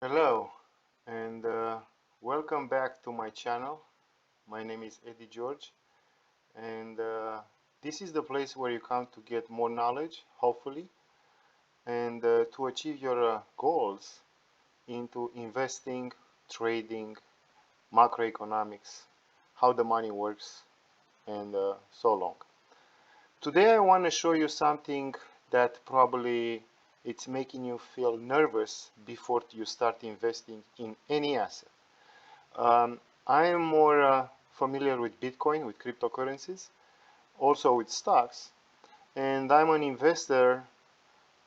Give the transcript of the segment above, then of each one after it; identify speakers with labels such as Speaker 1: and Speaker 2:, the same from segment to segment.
Speaker 1: Hello and welcome back to my channel. My name is Eddie George, and this is the place where you come to get more knowledge, hopefully, and to achieve your goals into investing, trading, macroeconomics, how the money works, and so long. Today I want to show you something that probably it's making you feel nervous before you start investing in any asset. I am more familiar with Bitcoin, with cryptocurrencies, also with stocks, and I'm an investor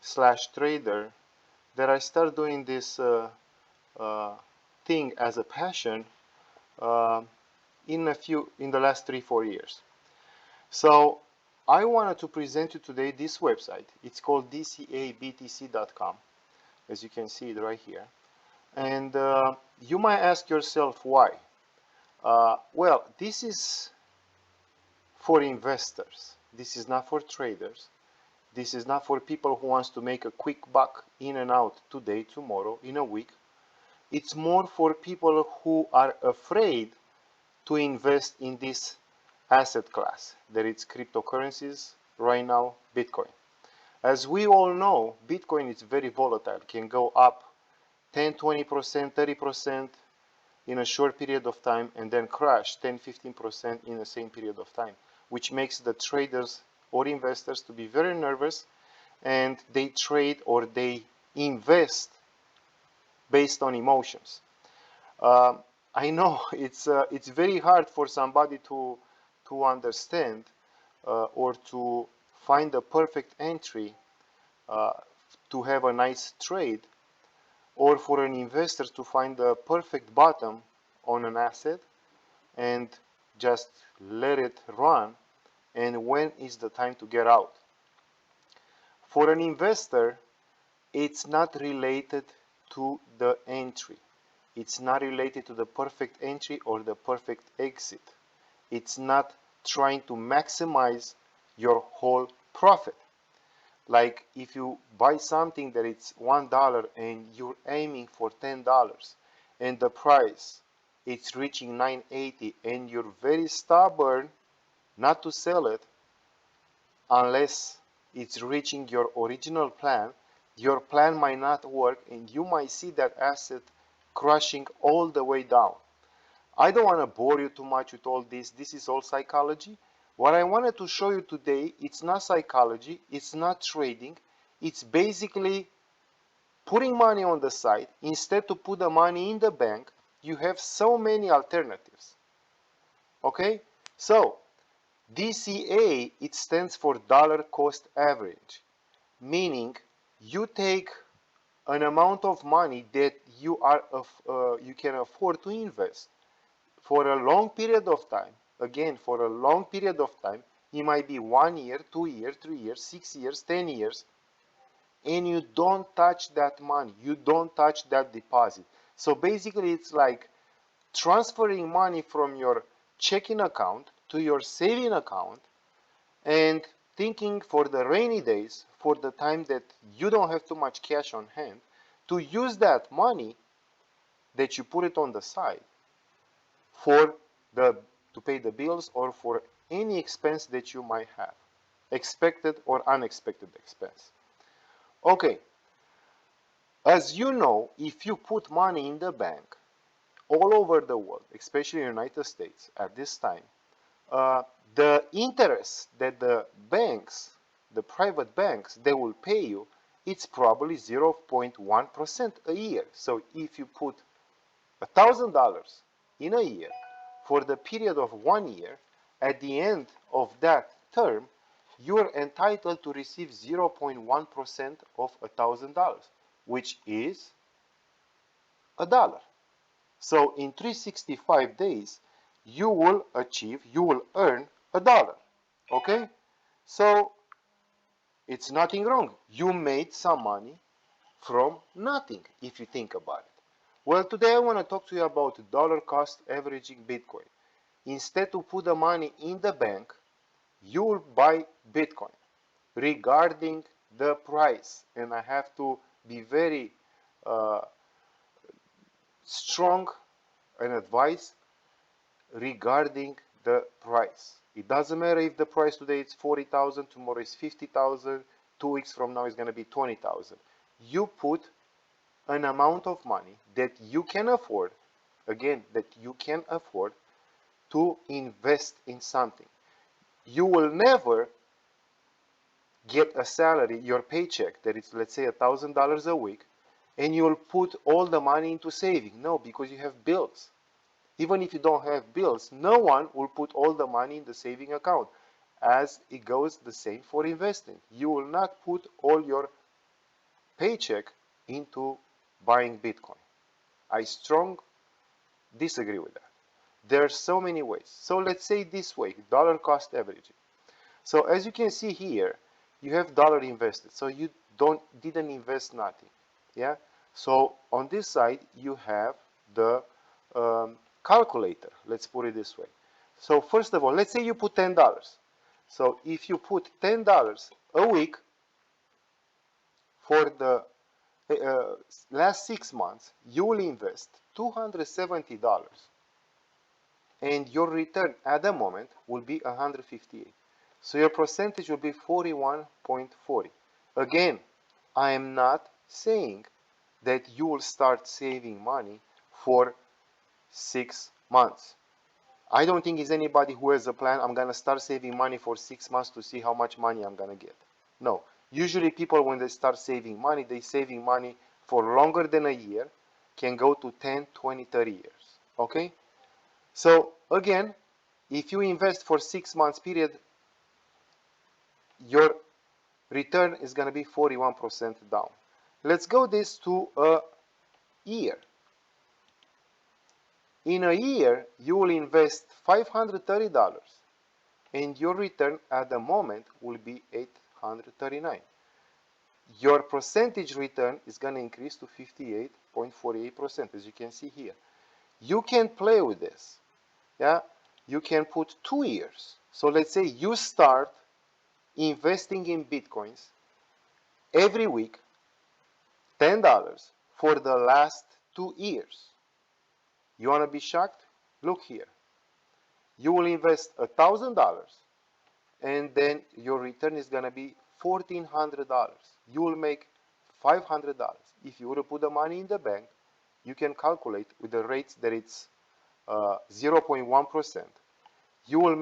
Speaker 1: slash trader that I start doing this uh, thing as a passion uh, in the last 3-4 years. So I wanted to present you today this website. It's called dcabtc.com, as you can see it right here. And you might ask yourself why. Well, this is for investors. This is not for traders. This is not for people who wants to make a quick buck in and out today, tomorrow, in a week. It's more for people who are afraid to invest in this asset class, that it's cryptocurrencies, right now, Bitcoin. As we all know, Bitcoin is very volatile, can go up 10, 20%, 30% in a short period of time and then crash 10-15% in the same period of time, which makes the traders or investors to be very nervous, and they trade or they invest based on emotions. Uh, I know it's very hard for somebody to understand or to find the perfect entry uh, to have a nice trade, or for an investor to find the perfect bottom on an asset and just let it run, and when is the time to get out. For an investor, it's not related to the entry. It's not related to the perfect entry or the perfect exit. It's not trying to maximize your whole profit. Like if you buy something that it's $1 and you're aiming for $10, and the price it's reaching 9.80 and you're very stubborn not to sell it unless it's reaching your original plan, your plan might not work and you might see that asset crashing all the way down. I don't want to bore you too much with all this. This is all psychology. What I wanted to show you today, it's not psychology, it's not trading, it's basically putting money on the side. Instead to put the money in the bank, you have so many alternatives. Okay? So, DCA, it stands for dollar cost average, meaning you take an amount of money that you can afford to invest for a long period of time. Again, for a long period of time, it might be 1 year, 2 years, 3 years, 6 years, 10 years, and you don't touch that money. You don't touch that deposit. So basically, it's like transferring money from your checking account to your saving account, and thinking for the rainy days, for the time that you don't have too much cash on hand, to use that money that you put it on the side for the to pay the bills or for any expense that you might have, expected or unexpected expense. Okay, as you know, if you put money in the bank all over the world, especially in the United States at this time, uh, the interest that the banks, the private banks, they will pay you, it's probably 0.1% a year. So if you put $1,000 in a year for the period of 1 year, at the end of that term, you are entitled to receive 0.1% of $1,000, which is a dollar. So in 365 days, you will earn a dollar. Okay? So it's nothing wrong. You made some money from nothing if you think about it. Well, today I want to talk to you about dollar cost averaging Bitcoin. Instead to put the money in the bank, you will buy Bitcoin regarding the price. And I have to be very uh, strong an advice regarding the price. It doesn't matter if the price today is 40,000, tomorrow is 50,000, 2 weeks from now is going to be 20,000. You put an amount of money that you can afford, again, that you can afford to invest in something. You will never get a salary, your paycheck, that is, let's say, $1,000 a week, and you'll put all the money into saving. No, because you have bills. Even if you don't have bills, no one will put all the money in the saving account. As it goes the same for investing. You will not put all your paycheck into buying Bitcoin. I strongly disagree with that. There are so many ways. So let's say this way, dollar cost averaging. So as you can see here, you have dollar invested. So you didn't invest nothing. Yeah. So on this side, you have the calculator. Let's put it this way. So first of all, let's say you put $10. So if you put $10 a week for the last 6 months, you will invest $270, and your return at the moment will be 158. So your percentage will be 41.40. Again, I am not saying that you will start saving money for 6 months. I don't think it's anybody who has a plan, I'm going to start saving money for 6 months to see how much money I'm going to get. No. Usually people, when they start saving money, they're saving money for longer than a year, can go to 10, 20, 30 years. Okay? So again, if you invest for 6 months period, your return is going to be 41% down. Let's go this to a year. In a year, you will invest $530, and your return at the moment will be $839. Your percentage return is going to increase to 58.48%, as you can see here. You can play with this. Yeah, you can put 2 years. So let's say you start investing in Bitcoins every week, $10 for the last 2 years. You want to be shocked? Look here. You will invest $1,000, and then your return is going to be $1,400. You will make $500. If you were to put the money in the bank, you can calculate with the rates that it's 0.1%. You will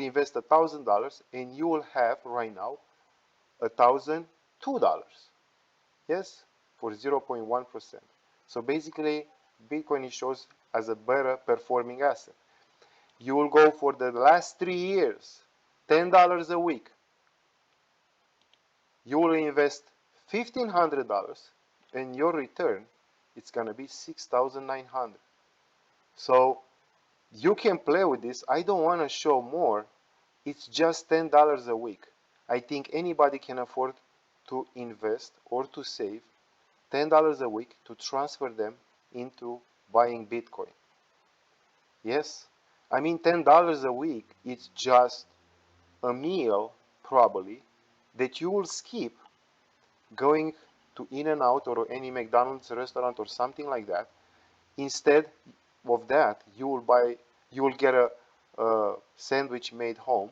Speaker 1: invest $1,000, and you will have right now $1,002. Yes, for 0.1%. So basically, Bitcoin shows as a better performing asset. You will go for the last 3 years, $10 a week. You will invest $1,500, and your return, it's going to be $6,900. So you can play with this. I don't want to show more. It's just $10 a week. I think anybody can afford to invest or to save $10 a week to transfer them into buying Bitcoin. Yes, I mean $10 a week, it's just a meal probably that you will skip going to In-N-Out or any McDonald's restaurant or something like that. Instead of that, you will get a sandwich made home,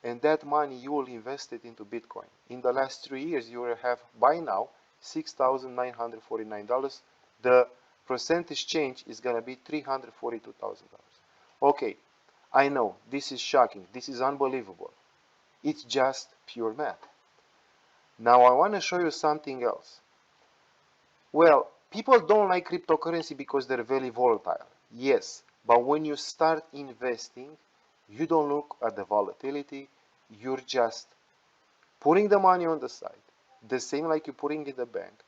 Speaker 1: and that money you will invest it into Bitcoin. In the last 3 years, you will have by now $6,949. The percentage change is going to be $342,000. Okay, I know this is shocking. This is unbelievable. It's just pure math. Now I want to show you something else. Well, people don't like cryptocurrency because they're very volatile. Yes, but when you start investing, you don't look at the volatility. You're just putting the money on the side, the same like you're putting it in the bank,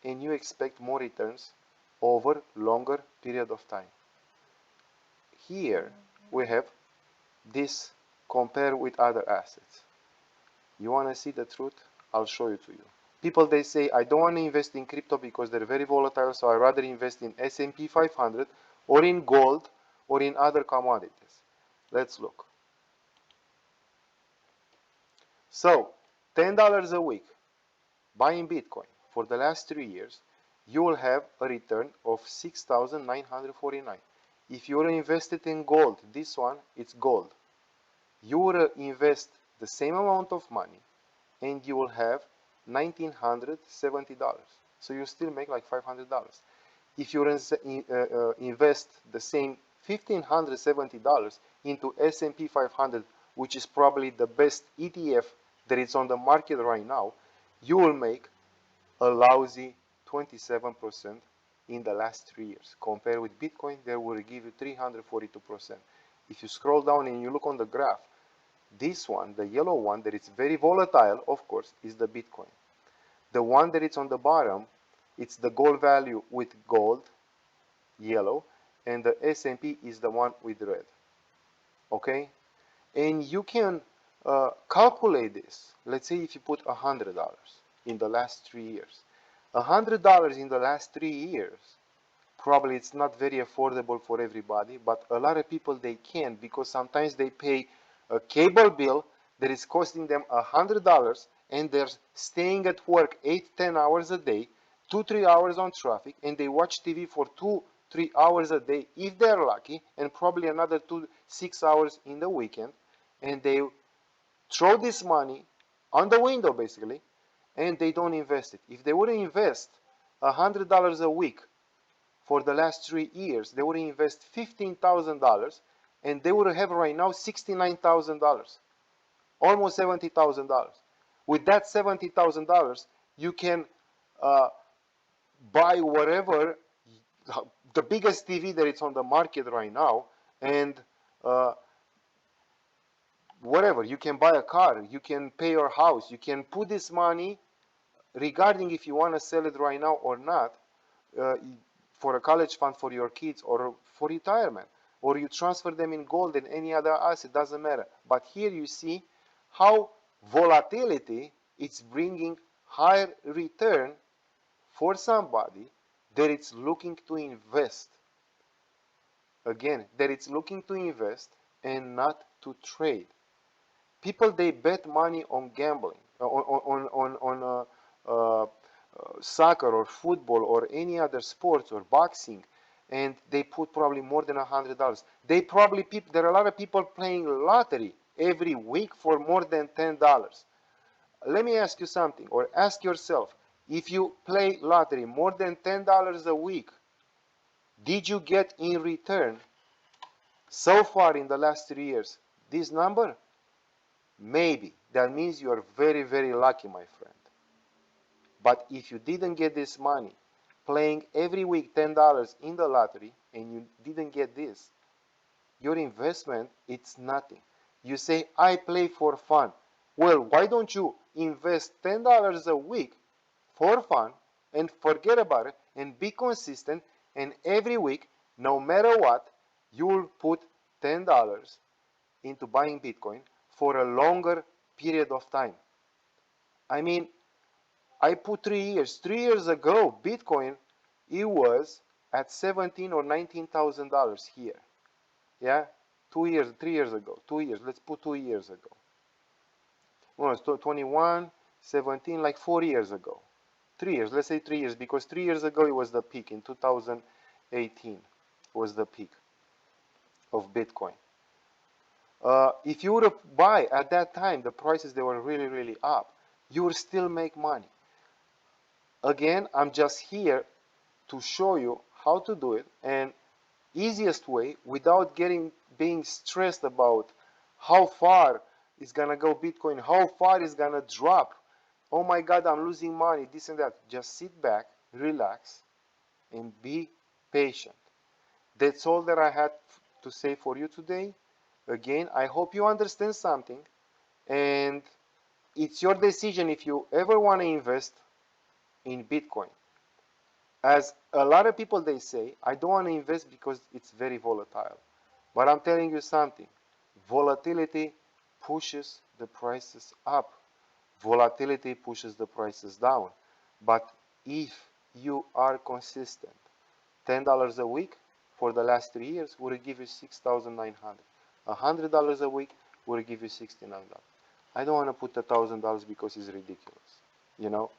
Speaker 1: and you expect more returns over longer period of time. Here we have this compared with other assets. You want to see the truth? I'll show it to you. People, they say, I don't want to invest in crypto because they're very volatile, so I rather invest in S&P 500 or in gold or in other commodities. Let's look. So, $10 a week buying Bitcoin for the last 3 years, you will have a return of 6,949. If you invested in gold, this one, it's gold. You will invest the same amount of money and you will have $1,970. So you still make like $500. If you invest the same $1,570 into S&P 500, which is probably the best ETF that is on the market right now, you will make a lousy 27% in the last 3 years. Compared with Bitcoin, they will give you 342%. If you scroll down and you look on the graph, this one, the yellow one, that is very volatile, of course, is the Bitcoin. The one that is on the bottom, it's the gold value with gold, yellow, and the S&P is the one with red. Okay? And you can calculate this. Let's say if you put $100 in the last 3 years. $100 in the last 3 years, probably it's not very affordable for everybody, but a lot of people, they can, because sometimes they pay a cable bill that is costing them $100 and they're staying at work 8-10 hours a day, 2-3 hours on traffic, and they watch TV for 2-3 hours a day if they're lucky, and probably another 6 hours in the weekend, and they throw this money on the window basically, and they don't invest it. If they would invest $100 a week for the last 3 years, they would invest $15,000 and they would have right now $69,000, almost $70,000. With that $70,000, you can buy whatever, the biggest TV that is on the market right now, and whatever. You can buy a car, you can pay your house, you can put this money, regarding if you want to sell it right now or not, for a college fund for your kids or for retirement, or you transfer them in gold and any other asset, doesn't matter. But here you see how volatility is bringing higher return for somebody that it's looking to invest. Again, that it's looking to invest and not to trade. People, they bet money on gambling, on soccer or football or any other sports or boxing, and they put probably more than $100. There are a lot of people playing lottery every week for more than $10. Let me ask you something, or ask yourself, if you play lottery more than $10 a week, did you get in return so far in the last 3 years this number? Maybe. That means you are very, very lucky, my friend. But if you didn't get this money, playing every week $10 in the lottery, and you didn't get this, your investment, it's nothing. You say, I play for fun. Well, why don't you invest $10 a week for fun and forget about it and be consistent, and every week, no matter what, you will put $10 into buying Bitcoin for a longer period of time. I mean, I put 3 years. 3 years ago, Bitcoin, it was at $17,000 or $19,000 here. Yeah, 2 years, 3 years ago, 2 years. Let's put 2 years ago. Well, it's 21, 17, like 4 years ago. 3 years. Let's say 3 years, because 3 years ago it was the peak. In 2018 was the peak of Bitcoin. If you were to buy at that time, the prices, they were really, really up, you would still make money. Again, I'm just here to show you how to do it, and easiest way without being stressed about how far is gonna go Bitcoin, how far is gonna drop. Oh my God, I'm losing money, this and that. Just sit back, relax, and be patient. That's all that I had to say for you today. Again, I hope you understand something, and it's your decision if you ever want to invest in Bitcoin. As a lot of people, they say, I don't want to invest because it's very volatile. But I'm telling you something, volatility pushes the prices up. Volatility pushes the prices down. But if you are consistent, $10 a week for the last 3 years will give you $6,900. $100 a week will give you $69. I don't want to put $1,000 because it's ridiculous. You know,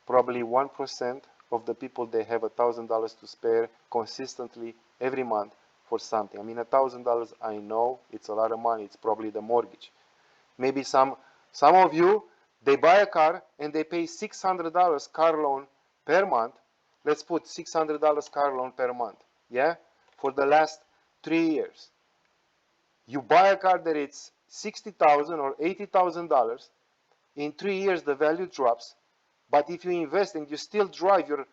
Speaker 1: probably 1% of the people, they have $1,000 to spare consistently every month for something. I mean, $1,000, I know it's a lot of money. It's probably the mortgage. Maybe some of you, they buy a car and they pay $600 car loan per month. Let's put $600 car loan per month, yeah, for the last 3 years. You buy a car that it's $60,000 or $80,000. In 3 years, the value drops. But if you invest and you still drive your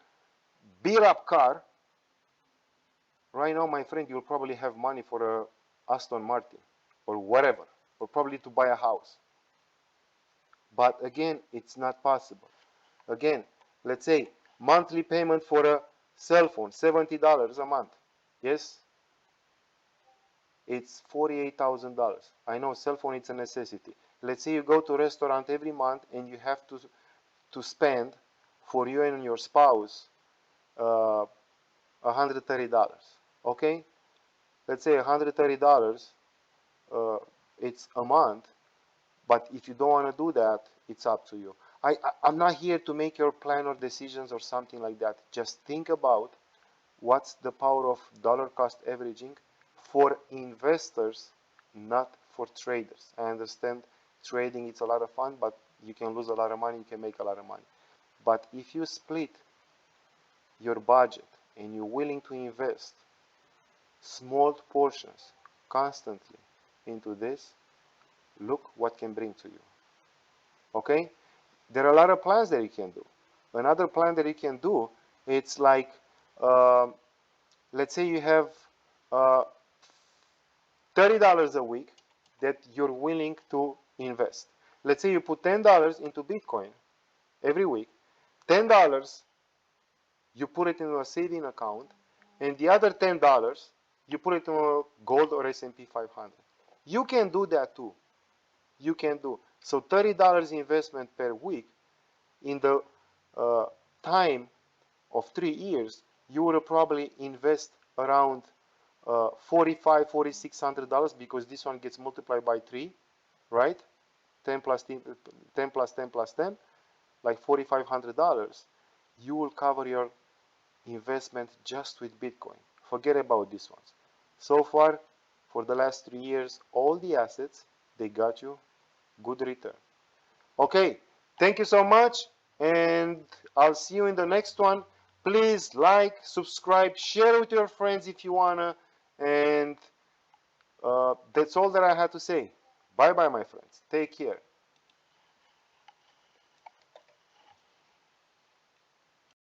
Speaker 1: beat up car, right now, my friend, you'll probably have money for a Aston Martin or whatever, or probably to buy a house. But again, it's not possible. Again, let's say monthly payment for a cell phone, $70 a month. Yes, it's $48,000. I know cell phone is a necessity. Let's say you go to a restaurant every month and you have to spend for you and your spouse $130. Okay, let's say $130. It's a month. But if you don't want to do that, it's up to you. I'm not here to make your plan or decisions or something like that. Just think about what's the power of dollar cost averaging for investors, not for traders. I understand trading, it's a lot of fun, but you can lose a lot of money, you can make a lot of money. But if you split your budget and you're willing to invest small portions constantly into this, look what can bring to you. Okay? There are a lot of plans that you can do. Another plan that you can do, it's like, let's say you have $30 a week that you're willing to invest. Let's say you put $10 into Bitcoin every week. $10 you put it into a saving account, and the other $10 you put it in a gold or S&P 500. You can do that too. You can do. So $30 investment per week in the time of 3 years, you will probably invest around $4,500, $4,600 because this one gets multiplied by 3, right? 10 plus 10, 10 plus 10 plus 10, like $4,500. You will cover your investment just with Bitcoin. Forget about these ones. So far, for the last 3 years, all the assets, they got you good return. Okay, thank you so much, and I'll see you in the next one. Please like, subscribe, share with your friends if you wanna, and that's all that I had to say. Bye bye, my friends. Take care.